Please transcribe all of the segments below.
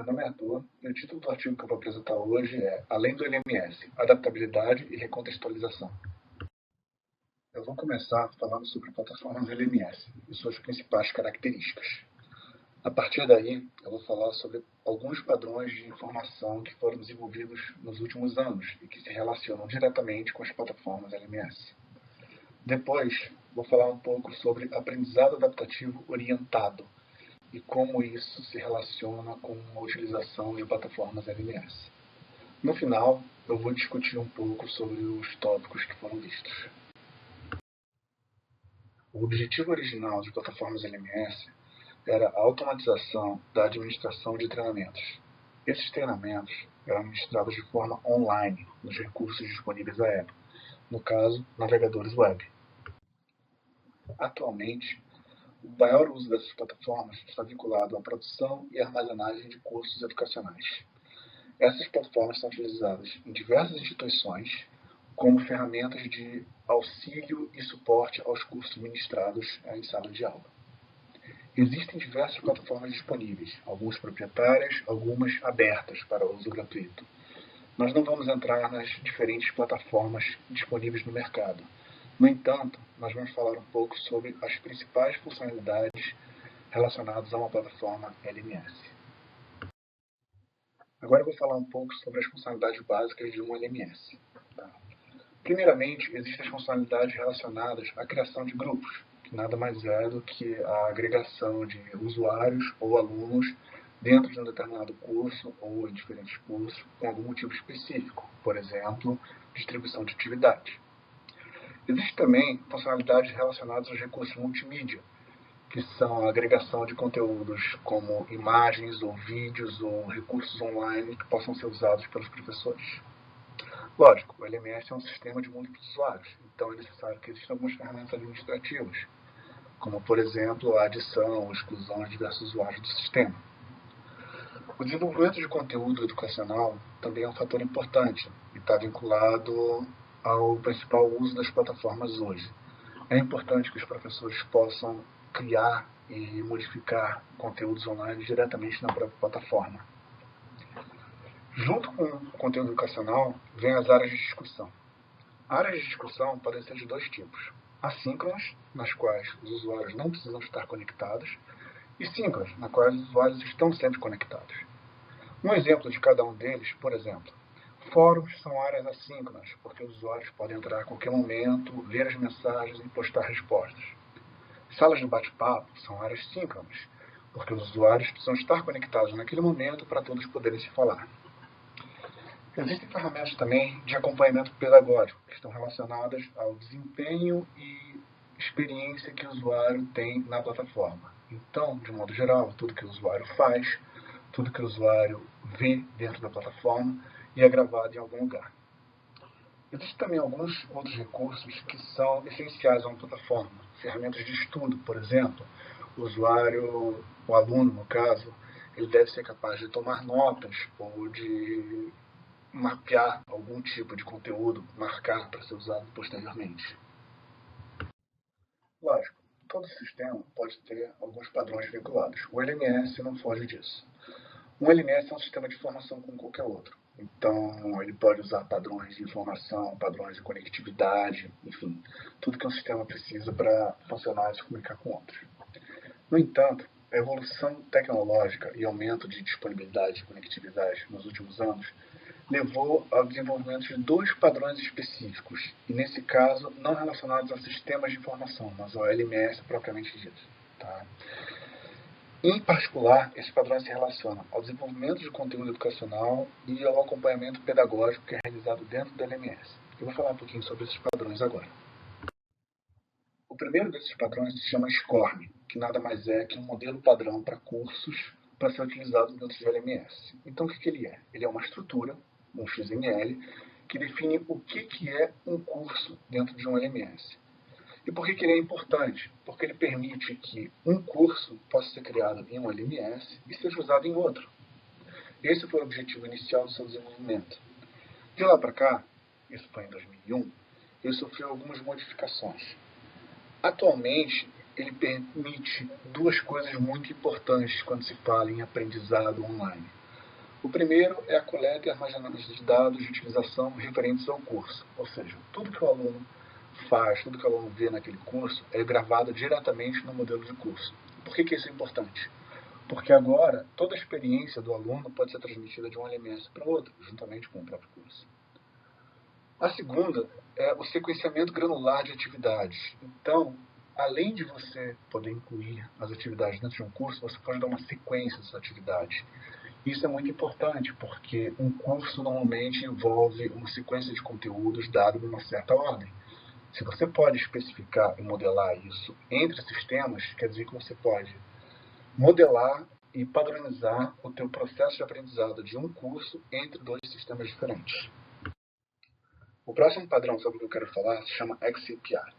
Meu nome é Arthur e o título do artigo que eu vou apresentar hoje é Além do LMS, Adaptabilidade e Recontextualização. Eu vou começar falando sobre plataformas LMS e suas principais características. A partir daí, eu vou falar sobre alguns padrões de informação que foram desenvolvidos nos últimos anos e que se relacionam diretamente com as plataformas LMS. Depois, vou falar um pouco sobre aprendizado adaptativo orientado e como isso se relaciona com a utilização de plataformas LMS. No final, eu vou discutir um pouco sobre os tópicos que foram vistos. O objetivo original de plataformas LMS era a automatização da administração de treinamentos. Esses treinamentos eram administrados de forma online nos recursos disponíveis à época, no caso, navegadores web. Atualmente, o maior uso dessas plataformas está vinculado à produção e armazenagem de cursos educacionais. Essas plataformas são utilizadas em diversas instituições como ferramentas de auxílio e suporte aos cursos ministrados em sala de aula. Existem diversas plataformas disponíveis, algumas proprietárias, algumas abertas para uso gratuito. Nós não vamos entrar nas diferentes plataformas disponíveis no mercado. No entanto, nós vamos falar um pouco sobre as principais funcionalidades relacionadas a uma plataforma LMS. Agora eu vou falar um pouco sobre as funcionalidades básicas de um LMS. Primeiramente, existem as funcionalidades relacionadas à criação de grupos, que nada mais é do que a agregação de usuários ou alunos dentro de um determinado curso ou em diferentes cursos com algum motivo específico, por exemplo, distribuição de atividades. Existem também funcionalidades relacionadas aos recursos multimídia, que são a agregação de conteúdos como imagens ou vídeos ou recursos online que possam ser usados pelos professores. Lógico, o LMS é um sistema de múltiplos usuários, então é necessário que existam algumas ferramentas administrativas, como, por exemplo, a adição ou exclusão de diversos usuários do sistema. O desenvolvimento de conteúdo educacional também é um fator importante e está vinculado ao principal uso das plataformas hoje. É importante que os professores possam criar e modificar conteúdos online diretamente na própria plataforma. Junto com o conteúdo educacional, vem as áreas de discussão. Áreas de discussão podem ser de dois tipos. Assíncronas, nas quais os usuários não precisam estar conectados, e síncronas, nas quais os usuários estão sempre conectados. Um exemplo de cada um deles, por exemplo, fóruns são áreas assíncronas, porque os usuários podem entrar a qualquer momento, ver as mensagens e postar respostas. Salas de bate-papo são áreas síncronas, porque os usuários precisam estar conectados naquele momento para todos poderem se falar. Existem ferramentas também de acompanhamento pedagógico, que estão relacionadas ao desempenho e experiência que o usuário tem na plataforma. Então, de modo geral, tudo que o usuário faz, tudo que o usuário vê dentro da plataforma e é gravado em algum lugar. Existem também alguns outros recursos que são essenciais a uma plataforma. Ferramentas de estudo, por exemplo. O aluno, no caso, ele deve ser capaz de tomar notas ou de mapear algum tipo de conteúdo, marcar para ser usado posteriormente. Lógico, todo sistema pode ter alguns padrões vinculados. O LMS não foge disso. Um LMS é um sistema de informação como qualquer outro. Então, ele pode usar padrões de informação, padrões de conectividade, enfim, tudo que um sistema precisa para funcionar e se comunicar com outros. No entanto, a evolução tecnológica e aumento de disponibilidade e conectividade nos últimos anos levou ao desenvolvimento de dois padrões específicos, e nesse caso não relacionados a sistemas de informação, mas ao LMS propriamente dito. Tá? Em particular, esses padrões se relacionam ao desenvolvimento de conteúdo educacional e ao acompanhamento pedagógico que é realizado dentro do LMS. Eu vou falar um pouquinho sobre esses padrões agora. O primeiro desses padrões se chama SCORM, que nada mais é que um modelo padrão para cursos para ser utilizado dentro do LMS. Então, o que ele é? Ele é uma estrutura, um XML, que define o que é um curso dentro de um LMS. E por que ele é importante? Porque ele permite que um curso possa ser criado em um LMS e seja usado em outro. Esse foi o objetivo inicial do seu desenvolvimento. De lá para cá, isso foi em 2001, ele sofreu algumas modificações. Atualmente, ele permite duas coisas muito importantes quando se fala em aprendizado online. O primeiro é a coleta e armazenamento de dados de utilização referentes ao curso, ou seja, tudo que o aluno faz, tudo que o aluno vê naquele curso é gravado diretamente no modelo de curso. Por que isso é importante? Porque agora toda a experiência do aluno pode ser transmitida de um LMS para o outro, juntamente com o próprio curso. A segunda é o sequenciamento granular de atividades. Então, além de você poder incluir as atividades dentro de um curso, você pode dar uma sequência dessas atividades. Isso é muito importante, porque um curso normalmente envolve uma sequência de conteúdos dado numa certa ordem. Se você pode especificar e modelar isso entre sistemas, quer dizer que você pode modelar e padronizar o teu processo de aprendizado de um curso entre dois sistemas diferentes. O próximo padrão sobre o que eu quero falar se chama XCPR.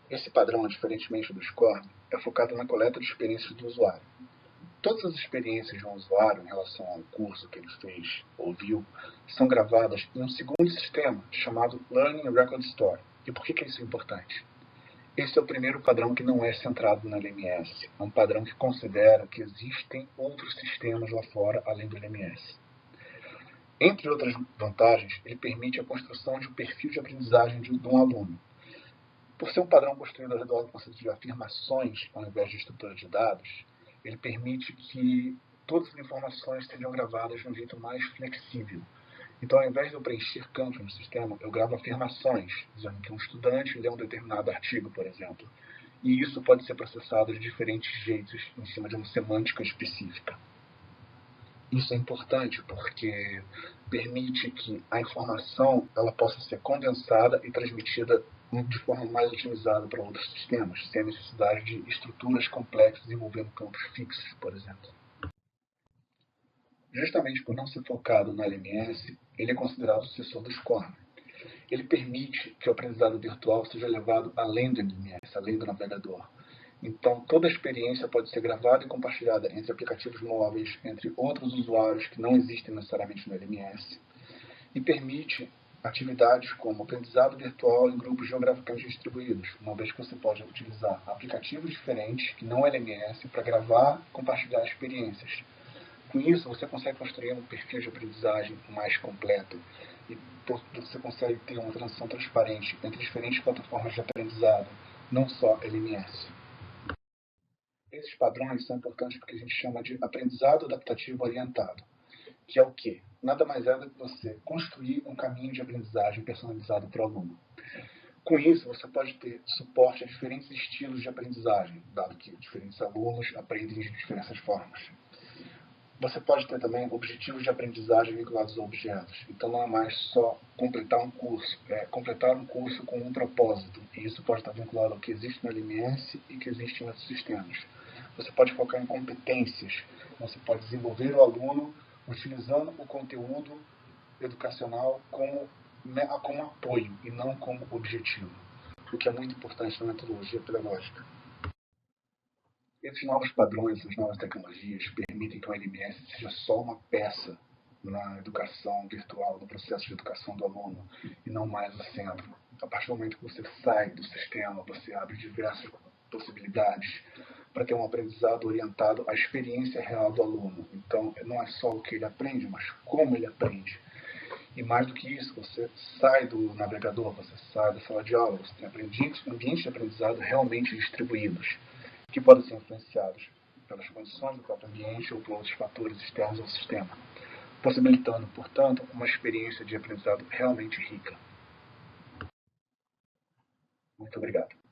Esse padrão, diferentemente do SCORM, é focado na coleta de experiências do usuário. Todas as experiências de um usuário em relação ao curso que ele fez ou viu são gravadas em um segundo sistema chamado Learning Record Store. E por que isso é importante? Esse é o primeiro padrão que não é centrado na LMS. É um padrão que considera que existem outros sistemas lá fora além do LMS. Entre outras vantagens, ele permite a construção de um perfil de aprendizagem de um aluno. Por ser um padrão construído ao redor do conceito de afirmações ao invés de estrutura de dados, ele permite que todas as informações sejam gravadas de um jeito mais flexível. Então, ao invés de eu preencher campos no sistema, eu gravo afirmações, dizendo que um estudante lê um determinado artigo, por exemplo. E isso pode ser processado de diferentes jeitos em cima de uma semântica específica. Isso é importante porque permite que a informação ela possa ser condensada e transmitida de forma mais otimizada para outros sistemas, sem a necessidade de estruturas complexas envolvendo campos fixos, por exemplo. Justamente por não ser focado na LMS, ele é considerado o sucessor do SCORM. Ele permite que o aprendizado virtual seja levado além do LMS, além do navegador. Então, toda a experiência pode ser gravada e compartilhada entre aplicativos móveis, entre outros usuários que não existem necessariamente no LMS, e permite atividades como aprendizado virtual em grupos geograficamente distribuídos, uma vez que você pode utilizar aplicativos diferentes, que não LMS, para gravar e compartilhar experiências. Com isso, você consegue construir um perfil de aprendizagem mais completo e você consegue ter uma transição transparente entre diferentes plataformas de aprendizado, não só LMS. Esses padrões são importantes porque a gente chama de aprendizado adaptativo orientado, que é o quê? Nada mais é do que você construir um caminho de aprendizagem personalizado para o aluno. Com isso, você pode ter suporte a diferentes estilos de aprendizagem, dado que diferentes alunos aprendem de diversas formas. Você pode ter também objetivos de aprendizagem vinculados a objetos. Então não é mais só completar um curso, é completar um curso com um propósito. E isso pode estar vinculado ao que existe no LMS e que existe em outros sistemas. Você pode focar em competências. Você pode desenvolver o aluno utilizando o conteúdo educacional como apoio e não como objetivo, o que é muito importante na metodologia pedagógica. Esses novos padrões, essas novas tecnologias permitem que o LMS seja só uma peça na educação virtual, no processo de educação do aluno, e não mais o centro. A partir do momento que você sai do sistema, você abre diversas possibilidades para ter um aprendizado orientado à experiência real do aluno. Então, não é só o que ele aprende, mas como ele aprende. E mais do que isso, você sai do navegador, você sai da sala de aula, você tem ambientes de aprendizado realmente distribuídos, que podem ser influenciados pelas condições do próprio ambiente ou por outros fatores externos ao sistema, possibilitando, portanto, uma experiência de aprendizado realmente rica. Muito obrigado.